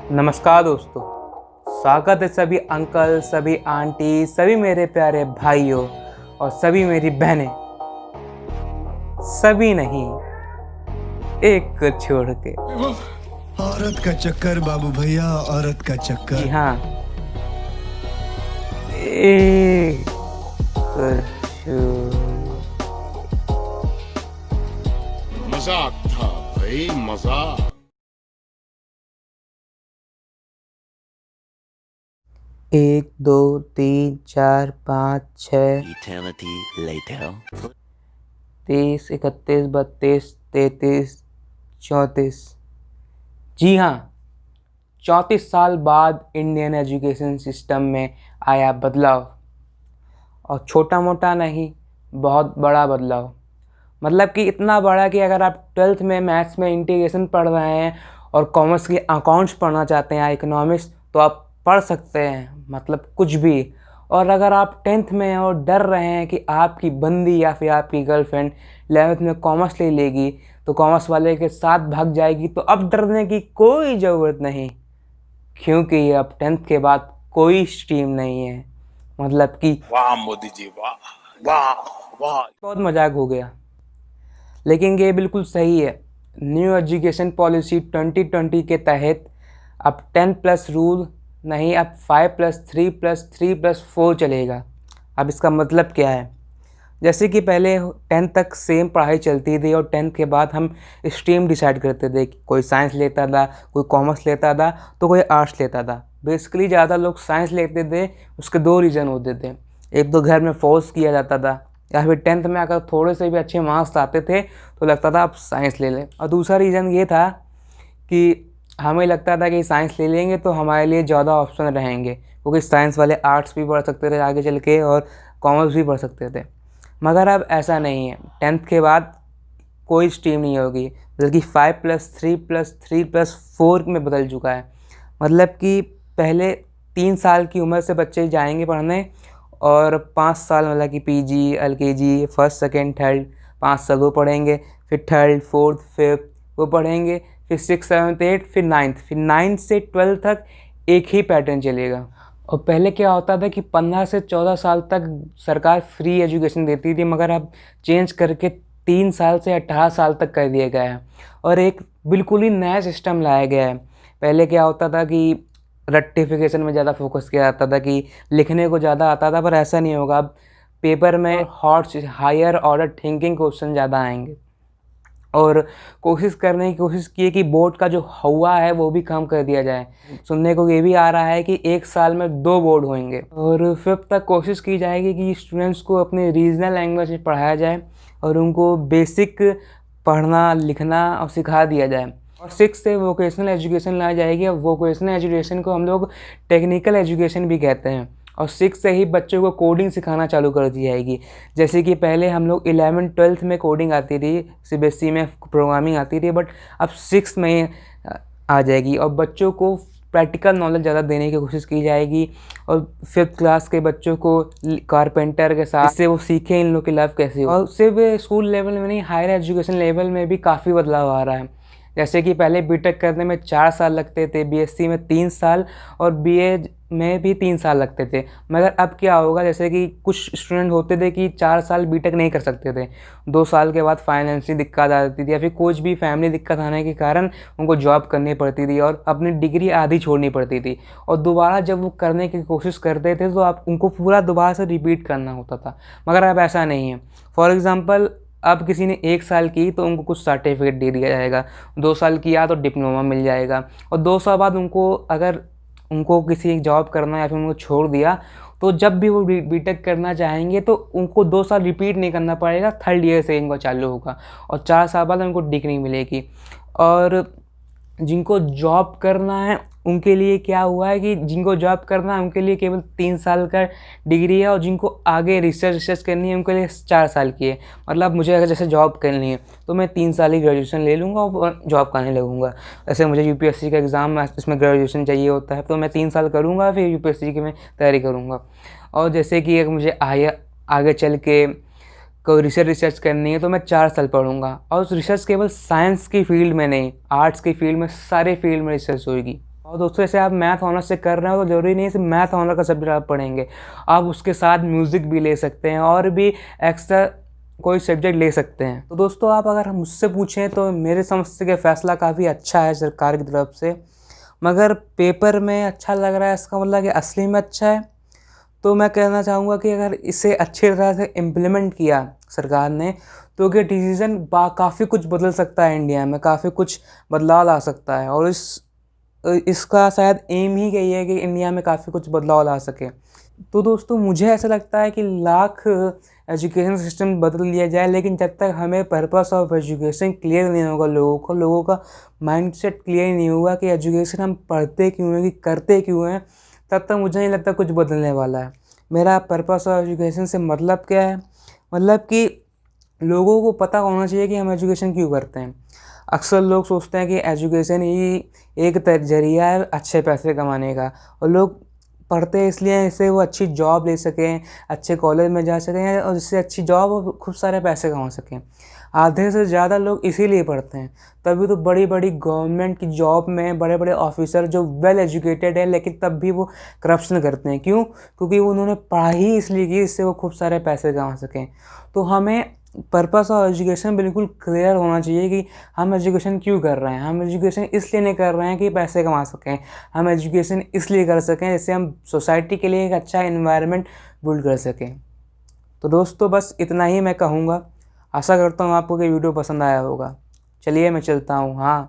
नमस्कार दोस्तों, स्वागत है सभी अंकल, सभी आंटी, सभी मेरे प्यारे भाइयों और सभी मेरी बहनें, सभी नहीं, एक को छोड़ के। औरत का चक्कर बाबू भैया, औरत का जी चक्कर। हाँ, एक को छोड़। मजाक था भाई, मजाक। 1 2 3 4 5 6 Eternity later. 30 31 32 33 34। जी हाँ, 34 साल बाद इंडियन एजुकेशन सिस्टम में आया बदलाव, और छोटा मोटा नहीं, बहुत बड़ा बदलाव। मतलब कि इतना बड़ा कि अगर आप 12th में मैथ्स में इंटीग्रेशन पढ़ रहे हैं और कॉमर्स के अकाउंट्स पढ़ना चाहते हैं या इकोनॉमिक्स, तो आप पढ़ सकते हैं, मतलब कुछ भी। और अगर आप 10th में हैं और डर रहे हैं कि आपकी बंदी या फिर आपकी गर्लफ्रेंड 11th में कॉमर्स ले लेगी तो कॉमर्स वाले के साथ भाग जाएगी, तो अब डरने की कोई ज़रूरत नहीं, क्योंकि अब 10th के बाद कोई स्ट्रीम नहीं है। मतलब कि वाह मोदी जी, वाह वाह वाह। बहुत मजाक हो गया, लेकिन ये बिल्कुल सही है। न्यू एजुकेशन पॉलिसी 2020 के तहत अब 10+ रूल नहीं, अब 5+3+3+4 चलेगा। अब इसका मतलब क्या है? जैसे कि पहले 10th तक सेम पढ़ाई चलती थी और 10th के बाद हम स्ट्रीम डिसाइड करते थे, कोई साइंस लेता था, कोई कॉमर्स लेता था, तो कोई आर्ट्स लेता था। बेसिकली ज़्यादा लोग साइंस लेते थे। उसके 2 रीज़न होते थे, एक तो घर में फोर्स किया जाता था, या फिर 10th में अगर थोड़े से भी अच्छे मार्क्स आते थे तो लगता था आप साइंस ले लें। और दूसरा रीज़न ये था कि हमें लगता था कि साइंस ले लेंगे तो हमारे लिए ज़्यादा ऑप्शन रहेंगे, क्योंकि साइंस वाले आर्ट्स भी पढ़ सकते थे आगे चल के और कॉमर्स भी पढ़ सकते थे। मगर अब ऐसा नहीं है, 10th के बाद कोई स्ट्रीम नहीं होगी, बल्कि 5+3+3+4 में बदल चुका है। मतलब कि पहले 3 साल की उम्र से बच्चे जाएंगे पढ़ने, और 5 साल मतलब कि PG, LKG, first second third 5 साल वो पढ़ेंगे, फिर थर्ड फोर्थ फिफ्थ वो पढ़ेंगे, फिर 6 7 8, फिर 9th, फिर 9th से 12th तक एक ही पैटर्न चलेगा। और पहले क्या होता था कि 15 से 14 साल तक सरकार फ्री एजुकेशन देती थी, मगर अब चेंज करके 3 साल से 18 साल तक कर दिया गया है, और एक बिल्कुल ही नया सिस्टम लाया गया है। पहले क्या होता था कि रेक्टिफिकेशन में ज़्यादा फोकस किया जाता था, कि लिखने को ज़्यादा आता था, पर ऐसा नहीं होगा। अब पेपर में हायर ऑर्डर थिंकिंग क्वेश्चन ज़्यादा आएंगे, और कोशिश करने की कोशिश की है कि बोर्ड का जो हवा है वो भी कम कर दिया जाए। सुनने को ये भी आ रहा है कि 1 साल में 2 बोर्ड होंगे, और 5th तक कोशिश की जाएगी कि स्टूडेंट्स को अपने रीजनल लैंग्वेज में पढ़ाया जाए और उनको बेसिक पढ़ना लिखना और सिखा दिया जाए। और 6 से वोकेशनल एजुकेशन लाई जाएगी। अब वोकेशनल एजुकेशन को हम लोग टेक्निकल एजुकेशन भी कहते हैं, और 6 से ही बच्चों को कोडिंग सिखाना चालू कर दी जाएगी। जैसे कि पहले हम लोग 11 12th में कोडिंग आती थी, सीबीएसई में प्रोग्रामिंग आती थी, बट अब 6 में आ जाएगी, और बच्चों को प्रैक्टिकल नॉलेज ज़्यादा देने की कोशिश की जाएगी। और 5th क्लास के बच्चों को कारपेंटर के साथ, इससे वो सीखें इन लोग की लव कैसे हो। और सिर्फ स्कूल लेवल में नहीं, हायर एजुकेशन लेवल में भी काफ़ी बदलाव आ रहा है। जैसे कि पहले बीटेक करने में 4 साल लगते थे, बीएससी में 3 साल, और बीए में भी 3 साल लगते थे। मगर अब क्या होगा, जैसे कि कुछ स्टूडेंट होते थे कि 4 साल बीटेक नहीं कर सकते थे, 2 साल के बाद फाइनेंशियल दिक्कत आ जाती थी, या फिर कुछ भी फैमिली दिक्कत आने के कारण उनको जॉब करनी पड़ती थी और अपनी डिग्री आधी छोड़नी पड़ती थी। और दोबारा जब वो करने की कोशिश करते थे तो आप उनको पूरा दोबारा से रिपीट करना होता था। मगर अब ऐसा नहीं है। फॉर एग्ज़ाम्पल, अब किसी ने 1 साल की तो उनको कुछ सर्टिफिकेट दे दिया जाएगा, 2 साल किया तो डिप्लोमा मिल जाएगा, और 2 साल बाद उनको अगर उनको किसी जॉब करना या फिर उनको छोड़ दिया तो जब भी वो बीटेक करना चाहेंगे तो उनको 2 साल रिपीट नहीं करना पड़ेगा, 3rd ईयर से इनको चालू होगा, और 4 साल बाद उनको डिग्री मिलेगी। और जिनको जॉब करना है उनके लिए क्या हुआ है कि जिनको जॉब करना है उनके लिए केवल 3 साल का डिग्री है, और जिनको आगे रिसर्च करनी है उनके लिए 4 साल की है। मतलब मुझे अगर जैसे जॉब करनी है तो मैं 3 साल की ग्रेजुएशन ले लूँगा और जॉब करने लगूँगा। जैसे मुझे यूपीएससी का एग्ज़ाम इसमें ग्रेजुएशन चाहिए होता है, तो मैं 3 साल करूँगा, फिर यूपीएससी की मैं तैयारी करूँगा। और जैसे कि अगर मुझे आगे चल के कोई रिसर्च करनी है तो मैं 4 साल पढ़ूंगा, और उस रिसर्च केवल साइंस की फील्ड में नहीं, आर्ट्स की फील्ड में, सारे फील्ड में रिसर्च होगी। और दोस्तों जैसे आप मैथ ऑनर्स से कर रहे हो तो ज़रूरी नहीं है सिर्फ मैथ ऑनर का सब्जेक्ट आप पढ़ेंगे, आप उसके साथ म्यूज़िक भी ले सकते हैं और भी एक्स्ट्रा कोई सब्जेक्ट ले सकते हैं। तो दोस्तों आप अगर मुझसे पूछें तो मेरे समझ से कि फ़ैसला काफ़ी अच्छा है सरकार की तरफ से, मगर पेपर में अच्छा लग रहा है इसका मतलब कि असली में अच्छा है। तो मैं कहना चाहूँगा कि अगर इसे अच्छी तरह से इम्प्लीमेंट किया सरकार ने तो कि डिसीज़न काफ़ी कुछ बदल सकता है, इंडिया में काफ़ी कुछ बदलाव ला सकता है। और इसका शायद एम ही यही है कि इंडिया में काफ़ी कुछ बदलाव ला सके। तो दोस्तों मुझे ऐसा लगता है कि लाख एजुकेशन सिस्टम बदल लिया जाए, लेकिन जब तक हमें पर्पस ऑफ एजुकेशन क्लियर नहीं होगा, लोगों का माइंडसेट क्लियर नहीं होगा कि एजुकेशन हम पढ़ते क्यों हैं, कि करते क्यों हैं, तब तक मुझे नहीं लगता कुछ बदलने वाला है। मेरा पर्पस ऑफ एजुकेशन से मतलब क्या है, मतलब कि लोगों को पता होना चाहिए कि हम एजुकेशन क्यों करते हैं। अक्सर लोग सोचते हैं कि एजुकेशन ही एक जरिया है अच्छे पैसे कमाने का, और लोग पढ़ते हैं इसलिए इससे वो अच्छी जॉब ले सकें, अच्छे कॉलेज में जा सकें और जिससे अच्छी जॉब और खूब सारे पैसे कमा सकें। आधे से ज़्यादा लोग इसीलिए पढ़ते हैं। तभी तो बड़ी बड़ी गवर्नमेंट की जॉब में बड़े बड़े ऑफिसर जो वेल एजुकेटेड है लेकिन तब भी वो करप्शन करते हैं। क्यों? क्योंकि उन्होंने पढ़ाई ही इसलिए की इससे वो खूब सारे पैसे कमा सकें। तो हमें पर्पस ऑफ एजुकेशन बिल्कुल क्लियर होना चाहिए कि हम एजुकेशन क्यों कर रहे हैं। हम एजुकेशन इसलिए नहीं कर रहे हैं कि पैसे कमा सकें, हम एजुकेशन इसलिए कर सकें जिससे हम सोसाइटी के लिए एक अच्छा एनवायरनमेंट बिल्ड कर सकें। तो दोस्तों बस इतना ही मैं कहूँगा। आशा करता हूँ आपको ये वीडियो पसंद आया होगा। चलिए मैं चलता हूँ। हाँ।